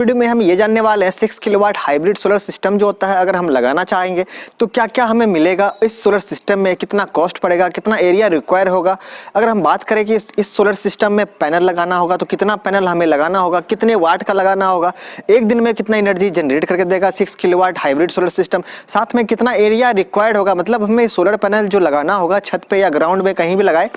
Video में हम ये जानने वाले हैं 6 किलोवाट हाइब्रिड सोलर सिस्टम जो होता है अगर हम लगाना चाहेंगे तो क्या क्या हमें मिलेगा, इस सोलर सिस्टम में कितना कॉस्ट पड़ेगा, कितना एरिया रिक्वायर होगा। अगर हम बात करें कि इस सोलर सिस्टम में पैनल लगाना होगा तो कितना पैनल हमें लगाना होगा, कितने वाट का लगाना होगा, एक दिन में कितना एनर्जी जनरेट करके देगा 6 किलोवाट हाइब्रिड सोलर सिस्टम, साथ में कितना एरिया रिक्वायर्ड होगा, मतलब हमें सोलर पैनल जो लगाना होगा छत पे या ग्राउंड में कहीं भी लगाए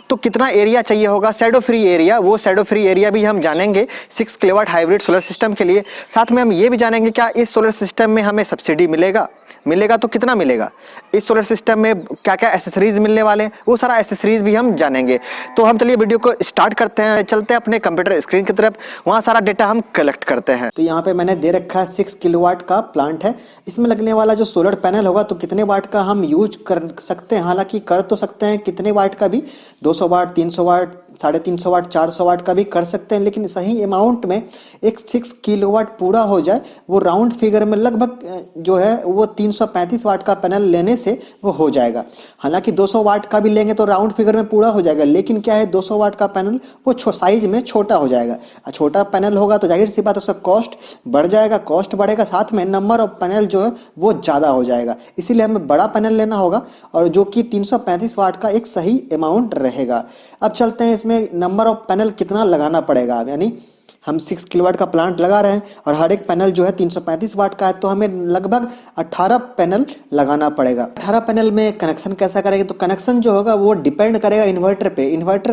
तो कितना एरिया चाहिए होगा, शैडो फ्री एरिया, वो शैडो फ्री एरिया भी हम जानेंगे 6 किलोवाट हाइब्रिड सोलर सिस्टम के लिए। साथ में हम ये भी जानेंगे क्या इस सोलर सिस्टम में हमें सब्सिडी मिलेगा तो कितना मिलेगा, इस सोलर सिस्टम में क्या क्या एसेसरीज मिलने वाले हैं, वो सारा एसेसरीज भी हम जानेंगे। तो हम चलिए वीडियो को स्टार्ट करते हैं, चलते हैं अपने कंप्यूटर स्क्रीन की तरफ, वहाँ सारा डेटा हम कलेक्ट करते हैं। तो यहाँ पे मैंने दे रखा है 6 किलोवाट का प्लांट है, इसमें लगने वाला जो सोलर पैनल होगा तो कितने वाट का हम यूज कर सकते हैं, हालांकि कर तो सकते हैं कितने वाट का भी, 200 वाट, 300 वाट, 350 वाट, 400 वाट का भी कर सकते हैं, लेकिन सही अमाउंट में एक 6 किलोवाट पूरा हो जाए वो राउंड फिगर में लगभग जो है वो 335 वाट का पैनल लेने से वो हो जाएगा। हालांकि 200 वाट का भी लेंगे तो राउंड फिगर में पूरा हो जाएगा, लेकिन क्या है 200 वाट का पैनल वो साइज में छोटा हो जाएगा। छोटा पैनल होगा तो जाहिर सी बात है उसका कॉस्ट बढ़ जाएगा, कॉस्ट बढ़ेगा, साथ में नंबर ऑफ पैनल जो है वो ज़्यादा हो जाएगा। इसीलिए हमें बड़ा पैनल लेना होगा और जो कि 335 वाट का एक सही अमाउंट रहेगा। अब चलते हैं इसमें नंबर ऑफ पैनल कितना लगाना पड़ेगा, यानी हम 6 किलोवाट का प्लांट लगा रहे हैं और हर एक पैनल जो है 335 वाट का है तो हमें लगभग 18 पैनल लगाना पड़ेगा। 18 पैनल में कनेक्शन कैसा करेंगे, तो कनेक्शन जो होगा वो डिपेंड करेगा इन्वर्टर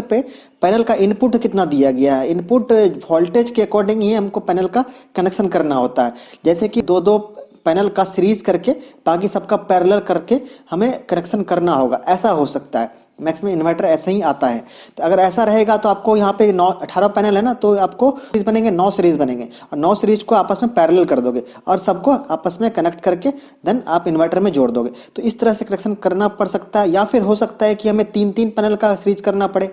पे पैनल का इनपुट कितना दिया गया है, इनपुट वोल्टेज के अकॉर्डिंग ही हमको पैनल का कनेक्शन करना होता है। जैसे कि दो पैनल का सीरीज करके बाकी सबका पैरेलल करके हमें कनेक्शन करना होगा, ऐसा हो सकता है। मैक्स में इन्वर्टर ऐसे ही आता है, तो अगर ऐसा रहेगा तो आपको यहाँ पे 18 पैनल है ना, तो आपको सीरीज बनेंगे, 9 सीरीज बनेंगे और 9 सीरीज को आपस में पैरेलल कर दोगे और सबको आपस में कनेक्ट करके देन आप इन्वर्टर में जोड़ दोगे। तो इस तरह से कनेक्शन करना पड़ सकता है, या फिर हो सकता है कि हमें 3-3 पैनल का सीरीज करना पड़े,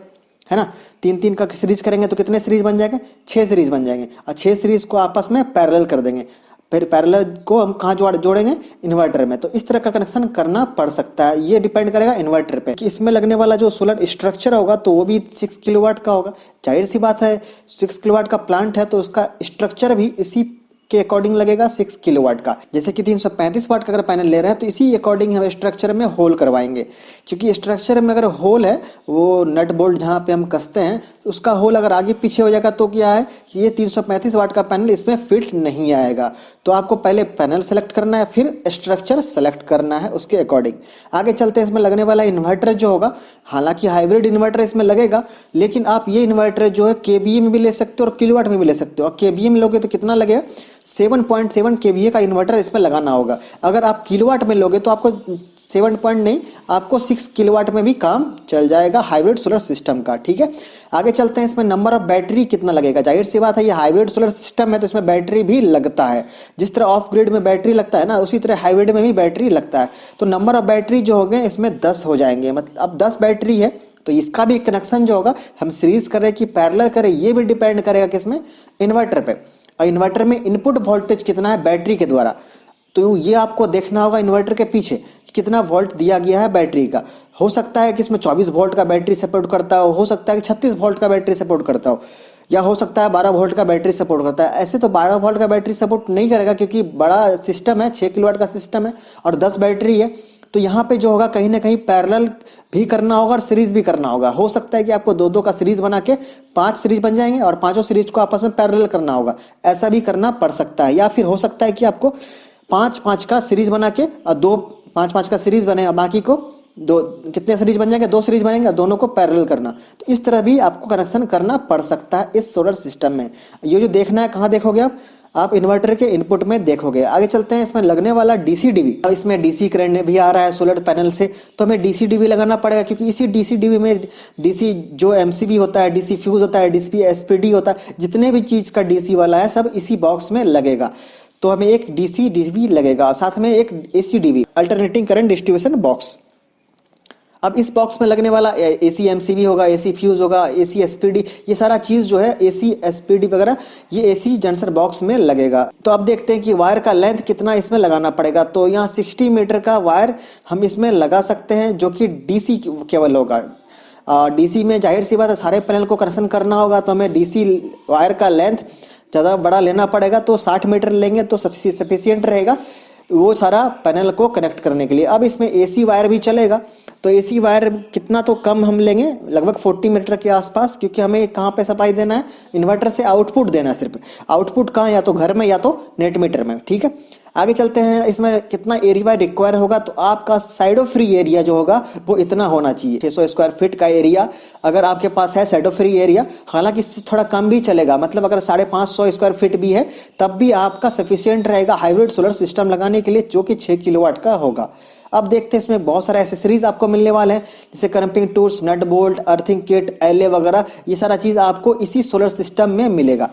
है ना। 3-3 का सीरीज करेंगे तो कितने सीरीज बन जाएंगे, 6 सीरीज बन जाएंगे और 6 सीरीज को आपस में पैरेलल कर देंगे, फिर पैरेलल को हम कहाँ जोड़ेंगे, इन्वर्टर में। तो इस तरह का कनेक्शन करना पड़ सकता है, ये डिपेंड करेगा इन्वर्टर पे कि इसमें लगने वाला जो सोलर स्ट्रक्चर होगा तो वो भी 6 किलोवाट का होगा। जाहिर सी बात है 6 किलोवाट का प्लांट है तो उसका स्ट्रक्चर भी इसी के अकॉर्डिंग लगेगा 6 किलोवाट का। जैसे कि 335 वाट का अगर पैनल ले रहे हैं तो इसी अकॉर्डिंग हम स्ट्रक्चर में होल करवाएंगे, क्योंकि स्ट्रक्चर में अगर होल है वो नट बोल्ट जहाँ पे हम कसते हैं तो उसका होल अगर आगे पीछे हो जाएगा तो क्या है ये 335 वाट का पैनल इसमें फिट नहीं आएगा। तो आपको पहले पैनल सेलेक्ट करना है, फिर स्ट्रक्चर सेलेक्ट करना है उसके अकॉर्डिंग। आगे चलते हैं, इसमें लगने वाला इन्वर्टर जो होगा, हालांकि हाइब्रिड इन्वर्टर इसमें लगेगा, लेकिन आप ये इन्वर्टर जो है केवीए में भी ले सकते हो और किलोवाट में भी ले सकते हो। और केवीए में लोगे तो कितना लगेगा, 7.7 केवीए का इन्वर्टर इसमें लगाना होगा। अगर आप किलोवाट में लोगे तो आपको 7 पॉइंट नहीं, आपको 6 किलोवाट में भी काम चल जाएगा हाइब्रिड सोलर सिस्टम का, ठीक है। आगे चलते हैं, इसमें नंबर ऑफ बैटरी कितना लगेगा। जाहिर सी बात है ये हाइब्रिड सोलर सिस्टम है तो इसमें बैटरी भी लगता है, जिस तरह ऑफ ग्रिड में बैटरी लगता है ना उसी तरह हाइब्रिड में भी बैटरी लगता है। तो नंबर ऑफ बैटरी जो हो गए इसमें 10 हो जाएंगे, मतलब अब 10 बैटरी है तो इसका भी कनेक्शन जो होगा हम सीरीज करें कि पैरेलल करें ये भी डिपेंड करेगा किसमें, इन्वर्टर पे। और इन्वर्टर में इनपुट वोल्टेज कितना है बैटरी के द्वारा, तो ये आपको देखना होगा इन्वर्टर के पीछे कितना वोल्ट दिया गया है बैटरी का। हो सकता है कि इसमें 24 वोल्ट का बैटरी सपोर्ट करता हो सकता है कि 36 वोल्ट का बैटरी सपोर्ट करता हो, या हो सकता है 12 वोल्ट का बैटरी सपोर्ट करता है। ऐसे तो 12 वोल्ट का बैटरी सपोर्ट नहीं करेगा क्योंकि बड़ा सिस्टम है, 6 किलोवाट का सिस्टम है और 10 बैटरी है। तो यहाँ पे जो होगा कहीं ना कहीं पैरेलल भी करना होगा और सीरीज भी करना होगा। हो सकता है कि आपको 2-2 का सीरीज बना के 5 सीरीज बन जाएंगे और 5 सीरीज को आपस में पैरेलल करना होगा, ऐसा भी करना पड़ सकता है। या फिर हो सकता है कि आपको 5-5 का सीरीज बना के और 5-5 का सीरीज बने और बाकी को कितने सीरीज बन जाएंगे, 2 सीरीज बनेंगे, दोनों को पैरेलल करना। तो इस तरह भी आपको कनेक्शन करना पड़ सकता है इस सोलर सिस्टम में। ये जो देखना है कहाँ देखोगे आप इन्वर्टर के इनपुट में देखोगे। आगे चलते हैं, इसमें लगने वाला डीसी डीवी, अब इसमें डीसी करंट भी आ रहा है सोलर पैनल से तो हमें डीसी डीवी लगाना पड़ेगा, क्योंकि इसी डीसी डीवी में डीसी जो एमसीबी होता है, डीसी फ्यूज होता है, डीसी एसपीडी होता है, जितने भी चीज का डीसी वाला है सब इसी बॉक्स में लगेगा। तो हमें एक डीसी डीवी लगेगा, साथ में एक AC DB, alternating current distribution box. अब इस बॉक्स में लगने वाला एसी एमसीबी होगा, एसी फ्यूज होगा, एसी एसपीडी, ये सारा चीज जो है एसी एसपीडी वगैरह ये एसी जंक्शन बॉक्स में लगेगा। तो अब देखते हैं कि वायर का लेंथ कितना इसमें लगाना पड़ेगा। तो यहाँ 60 मीटर का वायर हम इसमें लगा सकते हैं जो कि डीसी केबल होगा। डीसी में जाहिर सी बात है सारे पैनल को कनेक्शन करना होगा तो हमें डीसी वायर का लेंथ ज़्यादा बड़ा लेना पड़ेगा तो 60 मीटर लेंगे तो सफिशियंट रहेगा वो सारा पैनल को कनेक्ट करने के लिए। अब इसमें एसी वायर भी चलेगा, तो एसी वायर कितना तो कम हम लेंगे, लगभग 40 मीटर के आसपास, क्योंकि हमें कहाँ पे सप्लाई देना है, इन्वर्टर से आउटपुट देना है सिर्फ। आउटपुट कहाँ, या तो घर में या तो नेट मीटर में, ठीक है। आगे चलते हैं, इसमें कितना एरिया रिक्वायर होगा, तो आपका साइडो फ्री एरिया जो होगा वो इतना होना चाहिए, 600 स्क्वायर फीट का एरिया अगर आपके पास है साइडो फ्री एरिया। हालांकि इससे थोड़ा कम भी चलेगा, मतलब अगर 550 स्क्वायर फीट भी है तब भी आपका सफिशियंट रहेगा हाइब्रिड सोलर सिस्टम लगाने के लिए, जो कि 6 किलोवाट का होगा। अब देखते हैं इसमें बहुत सारे एसेसरीज आपको मिलने वाले हैं, जैसे crimping tools, nut bolt, earthing kit, एले वगैरह, ये सारा चीज़ आपको इसी सोलर सिस्टम में मिलेगा।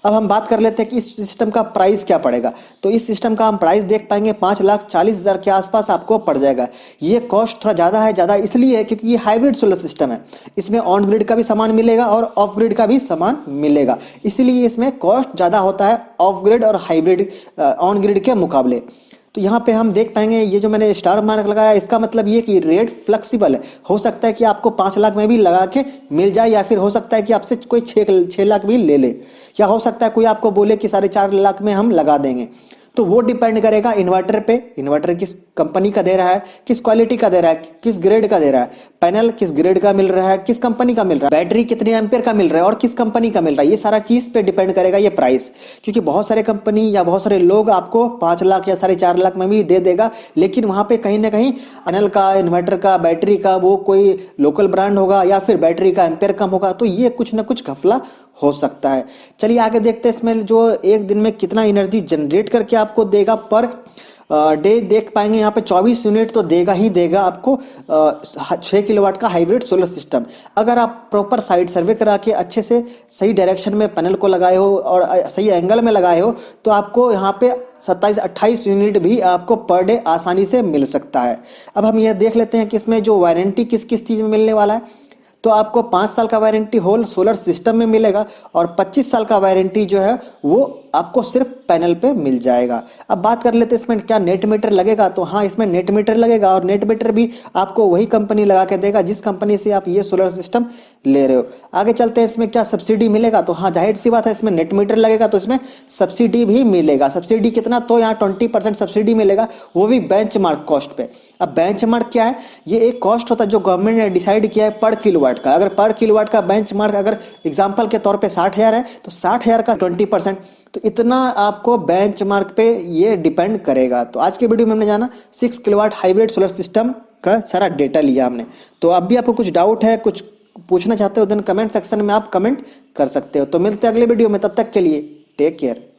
अब हम बात कर लेते हैं कि इस सिस्टम का प्राइस क्या पड़ेगा। तो इस सिस्टम का हम प्राइस देख पाएंगे 5,40,000 के आसपास आपको पड़ जाएगा। ये कॉस्ट थोड़ा ज़्यादा है, ज़्यादा इसलिए है क्योंकि ये हाइब्रिड सोलर सिस्टम है। इसमें ऑन ग्रिड का भी सामान मिलेगा और ऑफ ग्रिड का भी सामान मिलेगा, इसीलिए इसमें कॉस्ट ज़्यादा होता है ऑफ ग्रिड और हाइब्रिड ऑन ग्रिड के मुकाबले। तो यहाँ पे हम देख पाएंगे ये जो मैंने स्टार मार्क लगाया, इसका मतलब ये कि रेट फ्लेक्सिबल है। हो सकता है कि आपको 5 लाख में भी लगा के मिल जाए, या फिर हो सकता है कि आपसे कोई 6 लाख भी ले ले, या हो सकता है कोई आपको बोले कि 4.5 लाख में हम लगा देंगे। तो वो डिपेंड करेगा इन्वर्टर पे, इन्वर्टर किस कंपनी का दे रहा है, किस क्वालिटी का दे रहा है, किस ग्रेड का दे रहा है, पैनल किस ग्रेड का मिल रहा है, किस कंपनी का मिल रहा है, बैटरी कितने एम्पियर का मिल रहा है और किस कंपनी का मिल रहा है, ये सारा चीज़ पे डिपेंड करेगा ये प्राइस। क्योंकि बहुत सारे कंपनी या बहुत सारे लोग आपको 5 लाख या 4.5 लाख में भी दे देगा, लेकिन वहाँ पे कहीं ना कहीं पैनल का, इन्वर्टर का, बैटरी का वो कोई लोकल ब्रांड होगा या फिर बैटरी का एम्पियर कम होगा, तो ये कुछ ना कुछ घपला हो सकता है। चलिए आगे देखते हैं इसमें जो एक दिन में कितना एनर्जी जनरेट करके आपको देगा पर डे देख पाएंगे। यहाँ पे 24 यूनिट तो देगा ही देगा आपको 6 किलोवाट का हाइब्रिड सोलर सिस्टम। अगर आप प्रॉपर साइड सर्वे करा के अच्छे से सही डायरेक्शन में पैनल को लगाए हो और सही एंगल में लगाए हो तो आपको यहाँ पे 27-28 यूनिट भी आपको पर डे आसानी से मिल सकता है। अब हम यह देख लेते हैं कि इसमें जो वारंटी किस किस चीज़ में मिलने वाला है। तो आपको 5 साल का वारंटी होल सोलर सिस्टम में मिलेगा और 25 साल का वारंटी जो है वो आपको सिर्फ पैनल पे मिल जाएगा। अब बात कर लेते हैं इसमें क्या नेट मीटर लगेगा। तो हाँ, इसमें नेट मीटर लगेगा और नेट मीटर भी आपको वही कंपनी लगा के देगा जिस कंपनी से आप ये सोलर सिस्टम ले रहे हो। आगे चलते हैं, इसमें क्या सब्सिडी मिलेगा। तो हाँ, जाहिर सी बात है, इसमें नेट मीटर लगेगा तो इसमें सब्सिडी भी मिलेगा। सब्सिडी कितना, तो यहाँ 20% सब्सिडी मिलेगा, वो भी बेंचमार्क कॉस्ट पे। अब बेंचमार्क क्या है, ये एक कॉस्ट होता है जो गवर्नमेंट ने डिसाइड किया है पर किलोवाट का। अगर पर किलोवाट का बेंचमार्क अगर एग्जांपल के तौर पे 60,000 है तो 60,000 का 20%, तो इतना आपको बेंचमार्क पे ये डिपेंड करेगा। तो आज के वीडियो में हमने जाना 6 किलोवाट हाइब्रिड सोलर सिस्टम का सारा डेटा लिया हमने। तो अब भी आपको कुछ डाउट है, कुछ पूछना चाहते हो, देन कमेंट सेक्शन में आप कमेंट कर सकते हो। तो मिलते हैं अगले वीडियो में, तब तक के लिए टेक केयर।